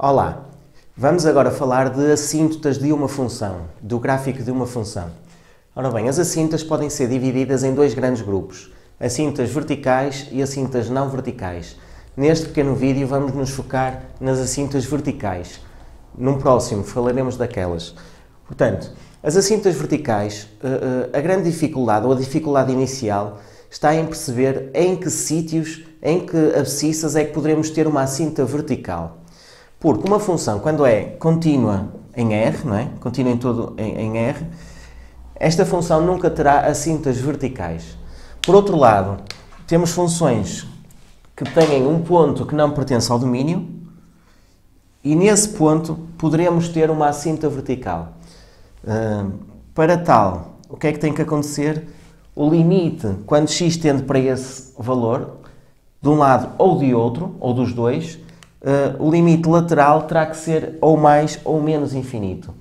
Olá, vamos agora falar de assíntotas de uma função, do gráfico de uma função. Ora bem, as assíntotas podem ser divididas em dois grandes grupos, assíntotas verticais e assíntotas não verticais. Neste pequeno vídeo vamos nos focar nas assíntotas verticais. Num próximo falaremos daquelas. Portanto, as assíntotas verticais, a grande dificuldade ou a dificuldade inicial está em perceber em que sítios, em que abscissas é que poderemos ter uma assíntota vertical. Porque uma função, quando é contínua em R, não é? Contínua em R, esta função nunca terá assíntotas verticais. Por outro lado, temos funções que têm um ponto que não pertence ao domínio e nesse ponto poderemos ter uma assíntota vertical. Para tal, o que é que tem que acontecer? O limite, quando x tende para esse valor, de um lado ou de outro, ou dos dois, o limite lateral terá que ser ou mais ou menos infinito.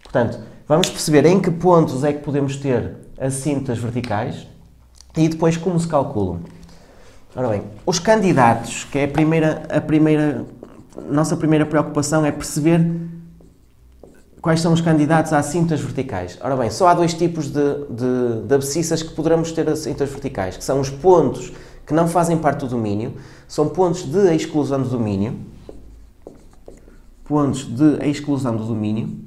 Portanto, vamos perceber em que pontos é que podemos ter assíntotas verticais e depois como se calculam. Ora bem, os candidatos, que é nossa primeira preocupação é perceber quais são os candidatos a assíntotas verticais. Ora bem, só há dois tipos de abscissas que poderemos ter assíntotas verticais, que são os pontos que não fazem parte do domínio, são pontos de exclusão do domínio, pontos de exclusão do domínio,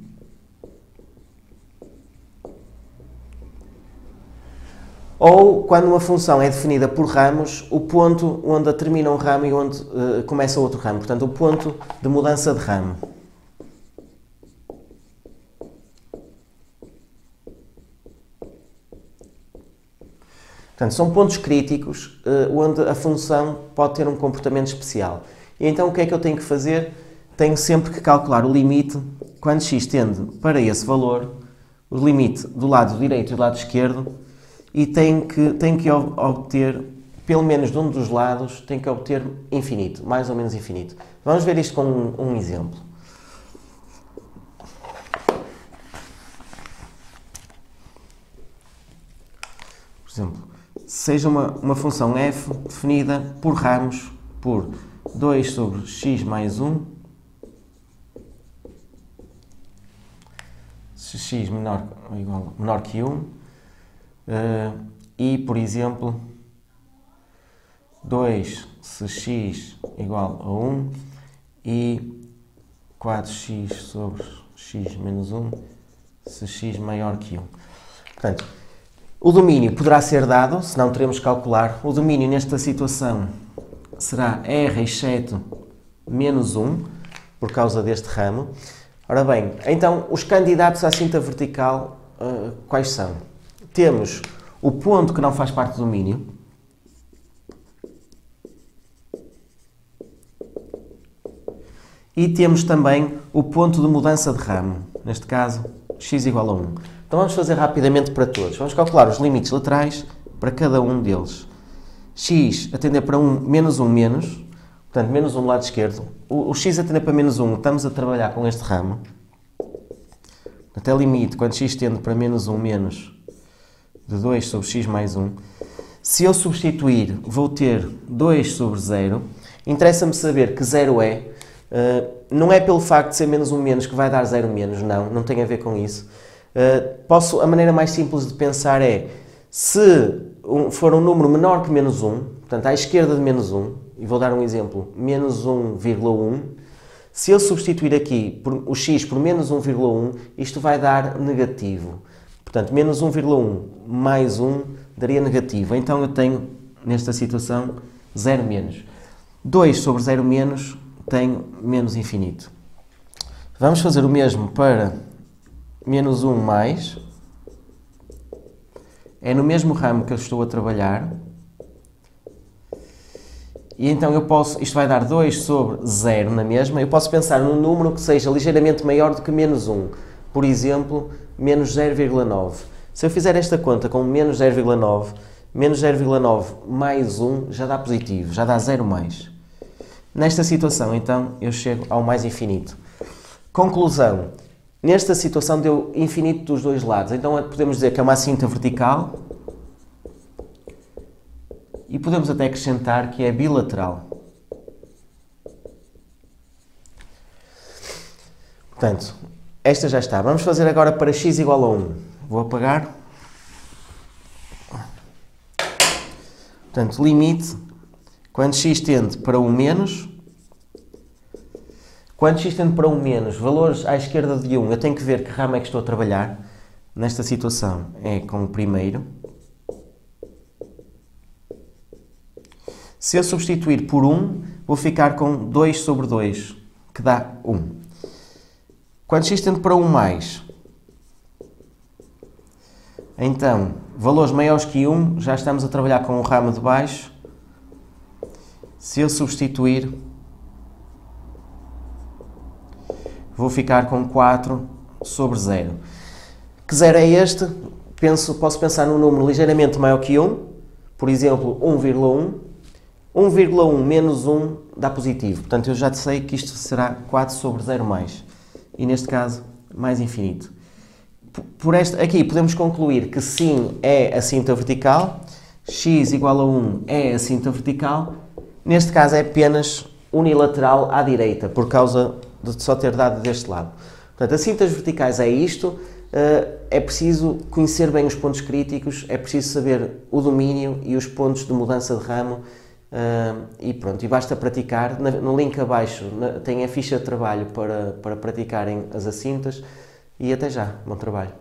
ou quando uma função é definida por ramos, o ponto onde termina um ramo e onde começa outro ramo, portanto o ponto de mudança de ramo. Portanto, são pontos críticos onde a função pode ter um comportamento especial. E então o que é que eu tenho que fazer? Tenho sempre que calcular o limite, quando x tende para esse valor, o limite do lado direito e do lado esquerdo, e tenho que obter, pelo menos de um dos lados, tenho que obter infinito, mais ou menos infinito. Vamos ver isto com um exemplo. Por exemplo, seja uma função f definida por ramos por 2 sobre x mais 1, se x menor que 1, e, por exemplo, 2 se x igual a 1 e 4x sobre x menos 1 se x maior que 1. Portanto, o domínio poderá ser dado, se não teremos que calcular. O domínio nesta situação será R exceto menos 1, por causa deste ramo. Ora bem, então os candidatos à assíntota vertical quais são? Temos o ponto que não faz parte do domínio, e temos também o ponto de mudança de ramo, neste caso x igual a 1. Então vamos fazer rapidamente para todos. Vamos calcular os limites laterais para cada um deles. X a tender para 1, menos 1, menos. Portanto, menos 1 do lado esquerdo. O x a tender para menos 1, estamos a trabalhar com este ramo. Até limite, quando x tende para menos 1, menos de 2 sobre x mais 1. Se eu substituir, vou ter 2 sobre 0. Interessa-me saber que 0 é. Não é pelo facto de ser menos 1 menos que vai dar 0 menos, não tem a ver com isso. A maneira mais simples de pensar é, se for um número menor que menos 1, portanto à esquerda de menos 1, e vou dar um exemplo, menos 1,1, se eu substituir aqui o x por menos 1,1, isto vai dar negativo. Portanto, menos 1,1 mais 1 daria negativo. Então eu tenho, nesta situação, 0 menos. 2 sobre 0 menos tenho menos infinito. Vamos fazer o mesmo para menos 1 mais. É no mesmo ramo que eu estou a trabalhar. E então eu posso, isto vai dar 2 sobre 0 na mesma. Eu posso pensar num número que seja ligeiramente maior do que menos 1. Por exemplo, menos 0,9. Se eu fizer esta conta com menos 0,9 mais 1 já dá positivo, já dá 0 mais. Nesta situação, então, eu chego ao mais infinito. Conclusão. Nesta situação deu infinito dos dois lados. Então podemos dizer que é uma assíntota vertical e podemos até acrescentar que é bilateral. Portanto, esta já está. Vamos fazer agora para x igual a 1. Vou apagar. Portanto, limite, quando x tende para 1 menos, quando x tende para 1 menos, valores à esquerda de 1, eu tenho que ver que ramo é que estou a trabalhar. Nesta situação é com o primeiro. Se eu substituir por 1, vou ficar com 2 sobre 2, que dá 1. Quando x tende para 1 mais, então, valores maiores que 1, já estamos a trabalhar com o ramo de baixo. Se eu substituir, vou ficar com 4 sobre 0. Que 0 é este? Posso pensar num número ligeiramente maior que 1, por exemplo, 1,1. 1,1 menos 1 dá positivo, portanto eu já sei que isto será 4 sobre 0 mais, e neste caso, mais infinito. Aqui podemos concluir que sim é a cinta vertical, x igual a 1 é a cinta vertical, neste caso é apenas unilateral à direita, por causa de só ter dado deste lado. Portanto, as cintas verticais é isto, é preciso conhecer bem os pontos críticos, é preciso saber o domínio e os pontos de mudança de ramo, e pronto, e basta praticar. No link abaixo tem a ficha de trabalho para praticarem as assintas, e até já, bom trabalho.